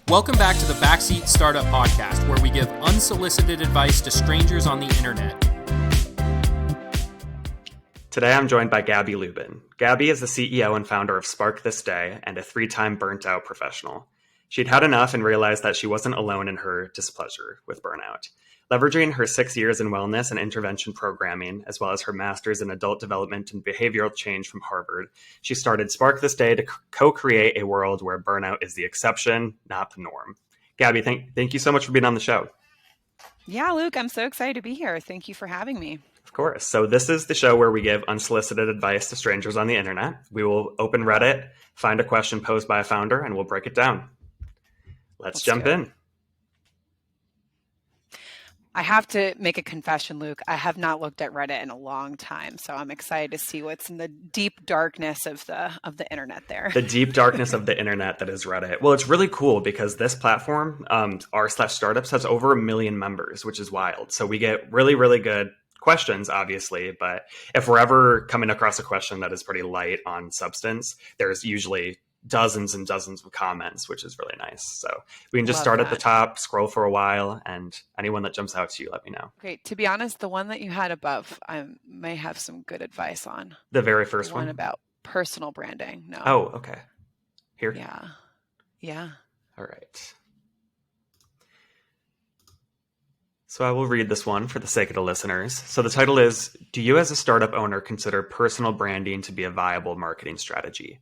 Welcome back to the Backseat Startup Podcast, where we give unsolicited advice to strangers on the internet. Today I'm joined by Gabby Lubin. Gabby is the CEO and founder of Spark This Day and a 3-time burnt out professional. She'd had enough and realized that she wasn't alone in her displeasure with burnout. Leveraging her 6 years in wellness and intervention programming, as well as her master's in adult development and behavioral change from Harvard, she started Spark This Day to co-create a world where burnout is the exception, not the norm. Gabby, thank you so much for being on the show. Yeah, Luke, I'm so excited to be here. Thank you for having me. Of course. So this is the show where we give unsolicited advice to strangers on the internet. We will open Reddit, find a question posed by a founder, and we'll break it down. Let's jump in. I have to make a confession, Luke. I have not looked at Reddit in a long time, so I'm excited to see what's in the deep darkness of the internet there. The deep darkness of the internet that is Reddit. Well, it's really cool because this platform, r/startups, has over 1 million members, which is wild. So we get really, really good questions, obviously, but if we're ever coming across a question that is pretty light on substance, there's usually dozens and dozens of comments, which is really nice. So we can just start at the top, scroll for a while, and anyone that jumps out to you, let me know. Great. To be honest, the one that you had above, I may have some good advice on. The very first one? About personal branding. No. Oh, okay. Here? Yeah. All right. So I will read this one for the sake of the listeners. So the title is, do you as a startup owner consider personal branding to be a viable marketing strategy?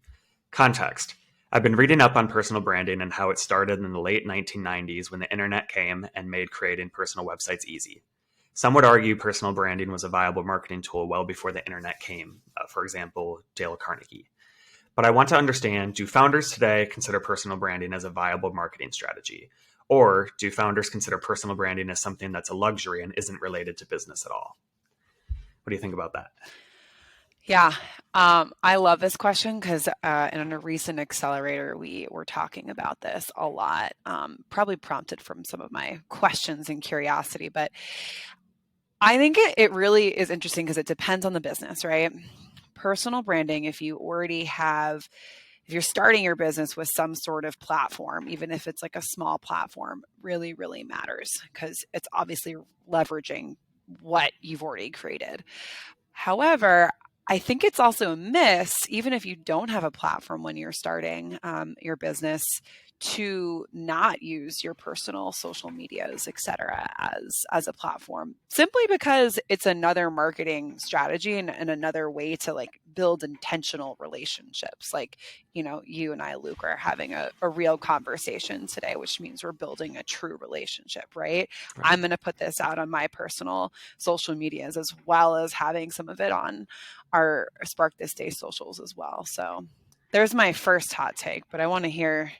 Context. I've been reading up on personal branding and how it started in the late 1990s when the internet came and made creating personal websites easy. Some would argue personal branding was a viable marketing tool well before the internet came, for example, Dale Carnegie. But I want to understand, do founders today consider personal branding as a viable marketing strategy? Or do founders consider personal branding as something that's a luxury and isn't related to business at all? What do you think about that? Yeah, I love this question because in a recent accelerator, we were talking about this a lot, probably prompted from some of my questions and curiosity. But I think it really is interesting because it depends on the business, right? Personal branding, if you're starting your business with some sort of platform, even if it's like a small platform, really, really matters because it's obviously leveraging what you've already created. However, I think it's also a miss, even if you don't have a platform when you're starting your business, to not use your personal social medias, et cetera, as a platform, simply because it's another marketing strategy and another way to like build intentional relationships. Like, you and I, Luke, are having a real conversation today, which means we're building a true relationship, right? I'm going to put this out on my personal social medias as well as having some of it on our Spark This Day socials as well. So there's my first hot take, but I want to hear,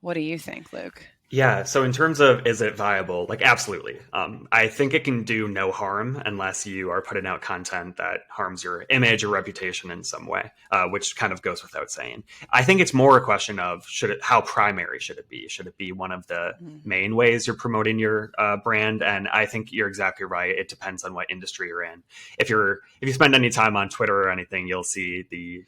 what do you think, Luke? Yeah. So in terms of, is it viable? Like, absolutely. I think it can do no harm unless you are putting out content that harms your image or reputation in some way, which kind of goes without saying. I think it's more a question of how primary should it be? Should it be one of the main ways you're promoting your brand? And I think you're exactly right. It depends on what industry you're in. If you spend any time on Twitter or anything, you'll see the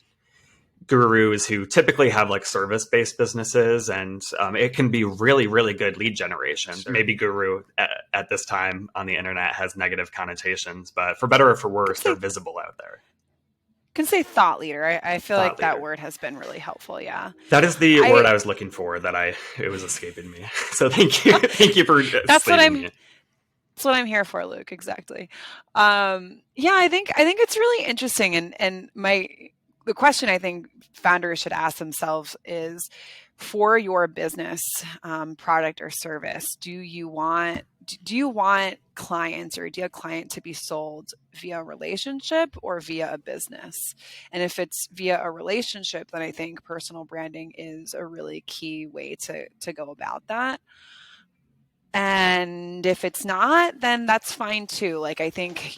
gurus who typically have like service-based businesses, and it can be really, really good lead generation. Sure. Maybe guru at this time on the internet has negative connotations, but for better or for worse, they're visible out there. You can say thought leader. I feel like that word has been really helpful. Yeah. That is the word I was looking for it was escaping me. So thank you. Thank you for That's what I'm here for, Luke. Exactly. Yeah, I think it's really interesting. And the question I think founders should ask themselves is, for your business, product or service, do you want clients, or do you have a client to be sold via a relationship or via a business? And if it's via a relationship, then I think personal branding is a really key way to go about that. And if it's not, then that's fine too. Like, I think,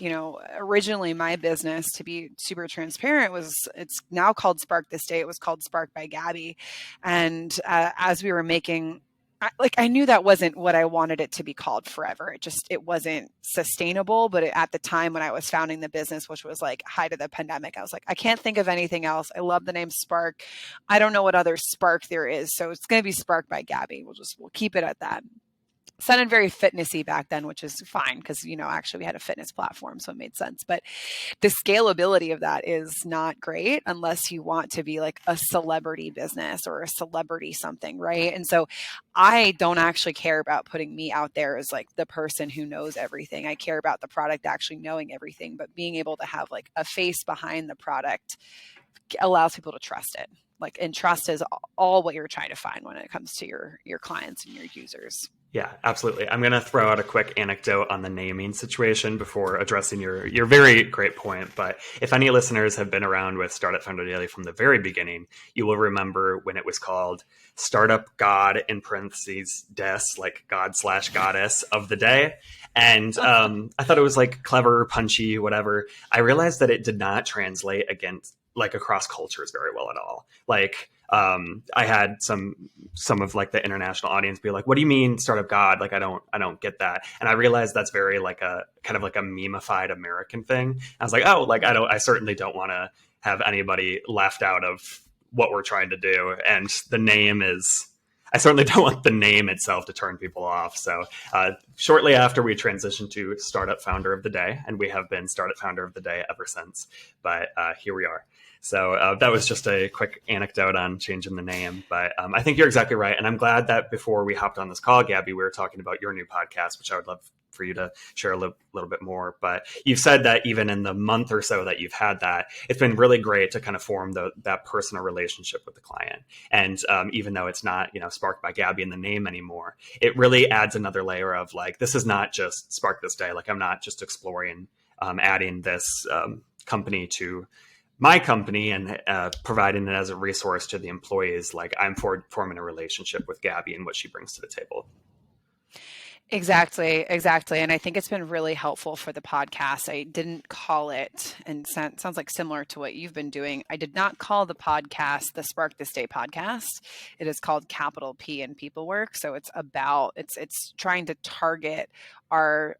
originally my business, to be super transparent, it's now called Spark This Day. It was called Spark by Gabby. And as we were making I knew that wasn't what I wanted it to be called forever. It wasn't sustainable. But at the time when I was founding the business, which was like height of the pandemic, I was like, I can't think of anything else. I love the name Spark. I don't know what other Spark there is. So it's going to be Spark by Gabby. We'll keep it at that. Sounded very fitnessy back then, which is fine because, actually we had a fitness platform, so it made sense. But the scalability of that is not great unless you want to be like a celebrity business or a celebrity something, right? And so I don't actually care about putting me out there as like the person who knows everything. I care about the product actually knowing everything, but being able to have like a face behind the product allows people to trust it. And trust is all what you're trying to find when it comes to your clients and your users. Yeah, absolutely. I'm going to throw out a quick anecdote on the naming situation before addressing your very great point. But if any listeners have been around with Startup Founder Daily from the very beginning, you will remember when it was called Startup God in parentheses des, like God/goddess of the day. And I thought it was like clever, punchy, whatever. I realized that it did not translate across cultures very well at all. I had some of like the international audience be like, what do you mean startup God? Like, I don't get that. And I realized that's very like a kind of like a memeified American thing. I was like, oh, like, I certainly don't want to have anybody left out of what we're trying to do. And the name I certainly don't want the name itself to turn people off. So shortly after we transitioned to Startup Founder of the Day, and we have been Startup Founder of the Day ever since, but here we are. So that was just a quick anecdote on changing the name. But I think you're exactly right. And I'm glad that before we hopped on this call, Gabby, we were talking about your new podcast, which I would love for you to share a little bit more. But you've said that even in the month or so that you've had that, it's been really great to kind of form that personal relationship with the client. And even though it's not, Sparked by Gabby in the name anymore, it really adds another layer of like, this is not just Spark This Day. Like, I'm not just exploring adding this company to my company and providing it as a resource to the employees. Like, I'm forming a relationship with Gabby and what she brings to the table. Exactly. And I think it's been really helpful for the podcast. I didn't call it, and it sounds like similar to what you've been doing. I did not call the podcast the Spark This Day podcast. It is called Capital P and People Work. So it's trying to target our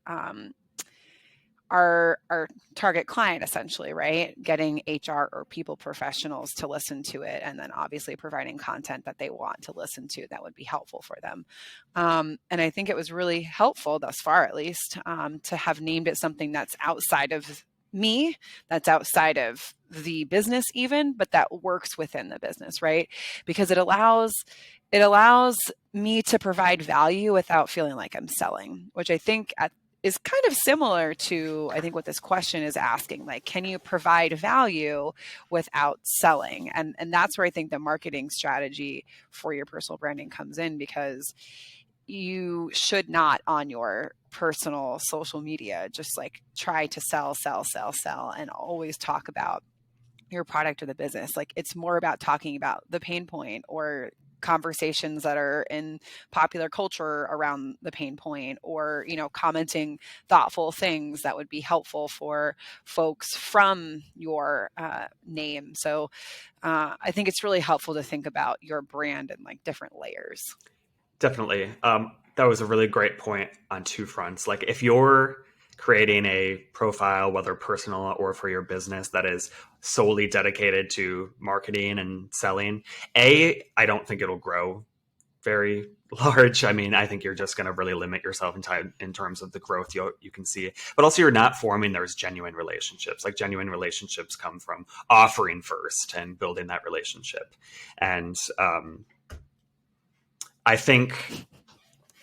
target client, essentially, right? Getting HR or people professionals to listen to it, and then obviously providing content that they want to listen to that would be helpful for them. And I think it was really helpful thus far, at least, to have named it something that's outside of me, that's outside of the business even, but that works within the business, right? Because it allows me to provide value without feeling like I'm selling, which I think is kind of similar to, I think, what this question is asking, like, can you provide value without selling? And that's where I think the marketing strategy for your personal branding comes in, because you should not on your personal social media just like try to sell and always talk about your product or the business. Like, it's more about talking about the pain point or conversations that are in popular culture around the pain point, or, commenting thoughtful things that would be helpful for folks from your name. So I think it's really helpful to think about your brand in like different layers. Definitely. That was a really great point on two fronts. Like, if you're creating a profile, whether personal or for your business, that is solely dedicated to marketing and selling, I don't think it'll grow very large. I mean, I think you're just going to really limit yourself in terms of the growth you can see. But also, you're not forming those genuine relationships. Like, genuine relationships come from offering first and building that relationship. And I think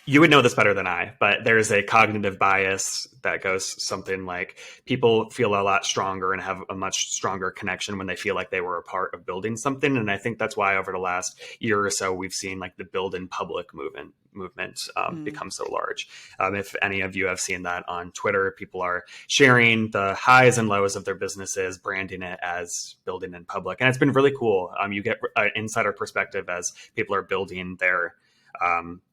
you would know this better than I, but there's a cognitive bias that goes something like, people feel a lot stronger and have a much stronger connection when they feel like they were a part of building something. And I think that's why over the last year or so, we've seen like the build in public movement become so large. If any of you have seen that on Twitter, people are sharing the highs and lows of their businesses, branding it as building in public. And it's been really cool. You get an insider perspective as people are building their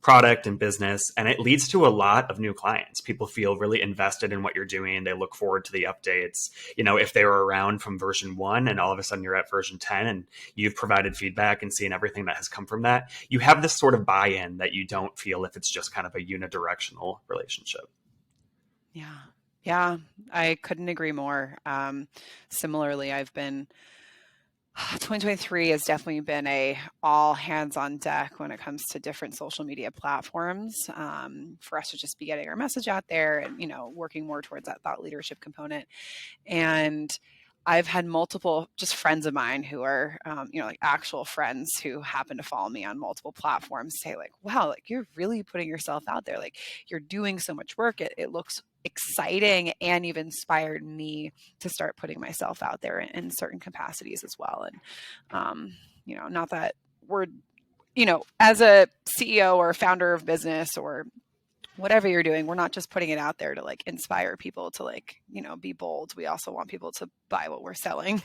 product and business, and it leads to a lot of new clients. People feel really invested in what you're doing. They look forward to the updates. If they were around from version 1 and all of a sudden you're at version 10 and you've provided feedback and seen everything that has come from that, you have this sort of buy-in that you don't feel if it's just kind of a unidirectional relationship. Yeah, I couldn't agree more. Similarly, 2023 has definitely been a all hands on deck when it comes to different social media platforms, for us to just be getting our message out there and, working more towards that thought leadership component. And I've had multiple just friends of mine who are, like actual friends who happen to follow me on multiple platforms say like, wow, like you're really putting yourself out there. Like you're doing so much work. It looks exciting, and you've inspired me to start putting myself out there in certain capacities as well. And, not that we're, as a CEO or founder of business or whatever you're doing, we're not just putting it out there to like inspire people to like, be bold. We also want people to buy what we're selling.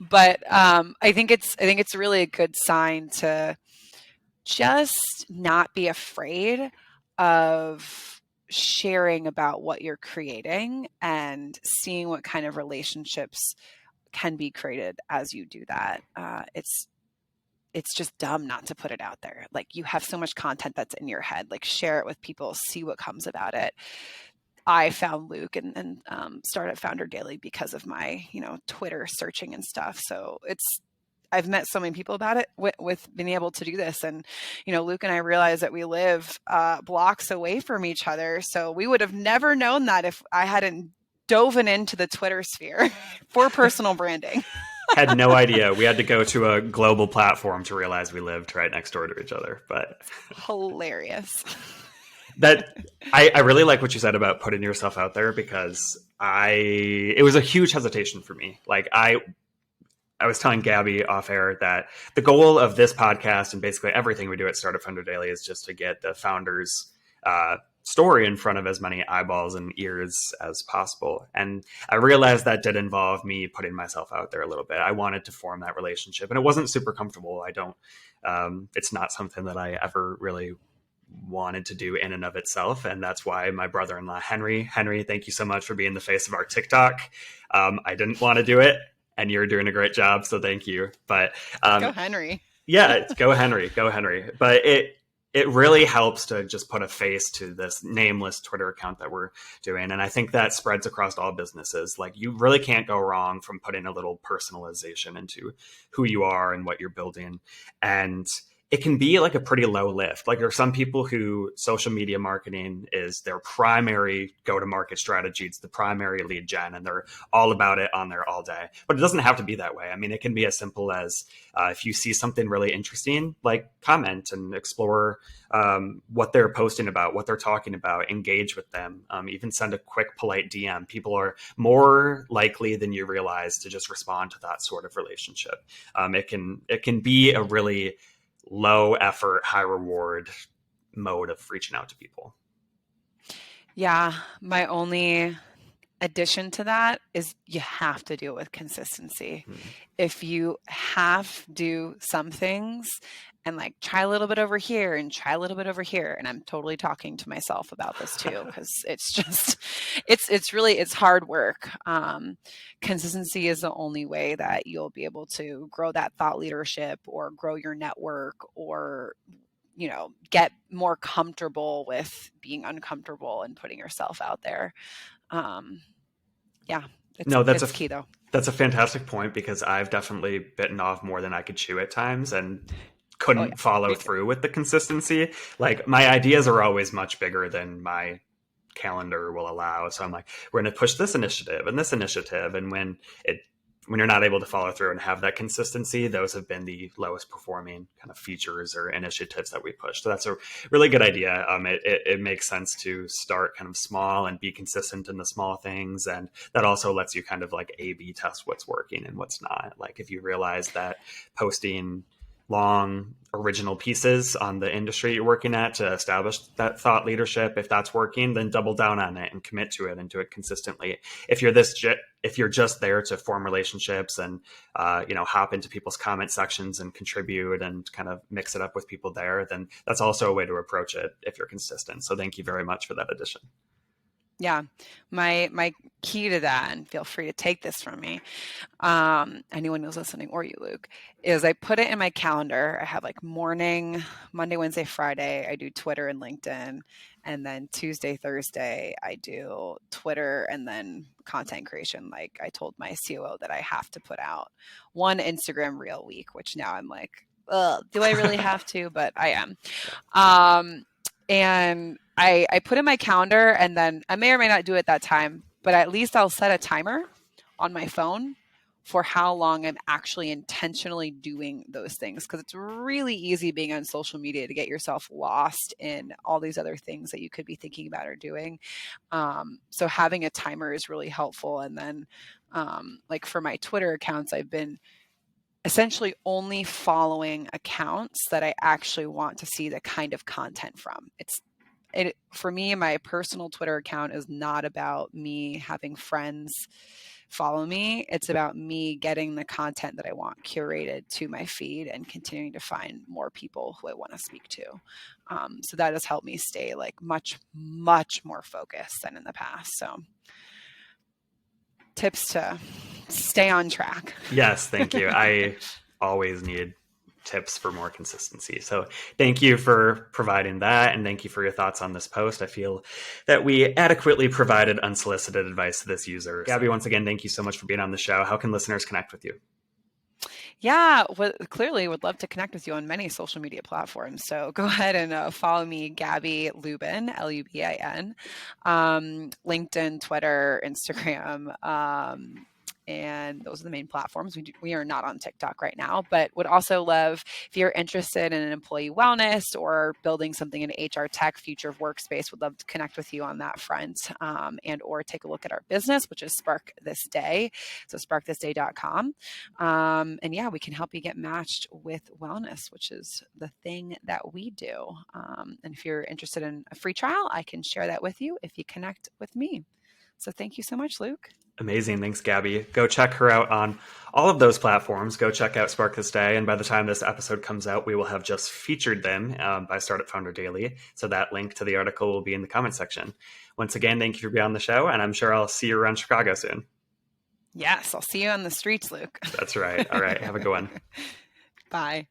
But I think it's really a good sign to just not be afraid of sharing about what you're creating and seeing what kind of relationships can be created as you do that. It's just dumb not to put it out there. Like you have so much content that's in your head, like share it with people, see what comes about it. I found Luke and Startup Founder Daily because of my, Twitter searching and stuff. So I've met so many people about it with being able to do this. And, Luke and I realized that we live blocks away from each other. So we would have never known that if I hadn't dove into the Twitter sphere for personal branding. Had no idea. We had to go to a global platform to realize we lived right next door to each other. But hilarious. I really like what you said about putting yourself out there, because it was a huge hesitation for me. Like I was telling Gabby off air that the goal of this podcast and basically everything we do at Startup Founder Daily is just to get the founder's story in front of as many eyeballs and ears as possible. And I realized that did involve me putting myself out there a little bit. I wanted to form that relationship, and it wasn't super comfortable. It's not something that I ever really wanted to do in and of itself. And that's why my brother-in-law, Henry, thank you so much for being the face of our TikTok. I didn't want to do it, and you're doing a great job. So thank you. But go Henry. Yeah, go Henry. But it really helps to just put a face to this nameless Twitter account that we're doing. And I think that spreads across all businesses. Like you really can't go wrong from putting a little personalization into who you are and what you're building. And it can be like a pretty low lift. Like there are some people who social media marketing is their primary go-to-market strategy. It's the primary lead gen, and they're all about it on there all day. But it doesn't have to be that way. I mean, it can be as simple as if you see something really interesting, like comment and explore what they're posting about, what they're talking about, engage with them, even send a quick polite DM. People are more likely than you realize to just respond to that sort of relationship. It can be a really low effort, high reward mode of reaching out to people. Yeah. My only addition to that is you have to do it with consistency. If you half do some things and like try a little bit over here and try a little bit over here, and I'm totally talking to myself about this too, because it's just, it's hard work. Consistency is the only way that you'll be able to grow that thought leadership or grow your network or, get more comfortable with being uncomfortable and putting yourself out there. That's key though. That's a fantastic point, because I've definitely bitten off more than I could chew at times and couldn't follow through with the consistency. Like my ideas are always much bigger than my calendar will allow. So I'm like, we're going to push this initiative and this initiative. And when you're not able to follow through and have that consistency, those have been the lowest performing kind of features or initiatives that we push. So that's a really good idea. It makes sense to start kind of small and be consistent in the small things. And that also lets you kind of like A/B test what's working and what's not. Like if you realize that posting long original pieces on the industry you're working at to establish that thought leadership. If that's working, then double down on it and commit to it and do it consistently. If you're just there to form relationships and hop into people's comment sections and contribute and kind of mix it up with people there, then that's also a way to approach it if you're consistent. So thank you very much for that addition. Yeah, my key to that, and feel free to take this from me, anyone who's listening, or you, Luke, is I put it in my calendar. I have like morning, Monday, Wednesday, Friday, I do Twitter and LinkedIn. And then Tuesday, Thursday, I do Twitter and then content creation. Like I told my COO that I have to put out one Instagram reel a week, which now I'm like, do I really have to? But I am. And I put in my calendar, and then I may or may not do it that time, but at least I'll set a timer on my phone for how long I'm actually intentionally doing those things. Because it's really easy being on social media to get yourself lost in all these other things that you could be thinking about or doing. So having a timer is really helpful. And then like for my Twitter accounts, I've been essentially only following accounts that I actually want to see the kind of content from. For me, my personal Twitter account is not about me having friends follow me. It's about me getting the content that I want curated to my feed and continuing to find more people who I want to speak to. So that has helped me stay like much, much more focused than in the past. So tips to stay on track. Yes, thank you. I always need tips for more consistency. So thank you for providing that. And thank you for your thoughts on this post. I feel that we adequately provided unsolicited advice to this user. Gabby, once again, thank you so much for being on the show. How can listeners connect with you? Yeah, clearly would love to connect with you on many social media platforms. So go ahead and follow me, Gabby Lubin, Lubin, LinkedIn, Twitter, Instagram, and those are the main platforms. We are not on TikTok right now, but would also love if you're interested in an employee wellness or building something in HR tech, future of workspace, would love to connect with you on that front, and or take a look at our business, which is Spark This Day. So sparkthisday.com. And yeah, we can help you get matched with wellness, which is the thing that we do. And if you're interested in a free trial, I can share that with you if you connect with me. So thank you so much, Luke. Amazing. Thanks, Gabby. Go check her out on all of those platforms. Go check out Spark This Day. And by the time this episode comes out, we will have just featured them by Startup Founder Daily. So that link to the article will be in the comment section. Once again, thank you for being on the show. And I'm sure I'll see you around Chicago soon. Yes, I'll see you on the streets, Luke. That's right. All right. Have a good one. Bye.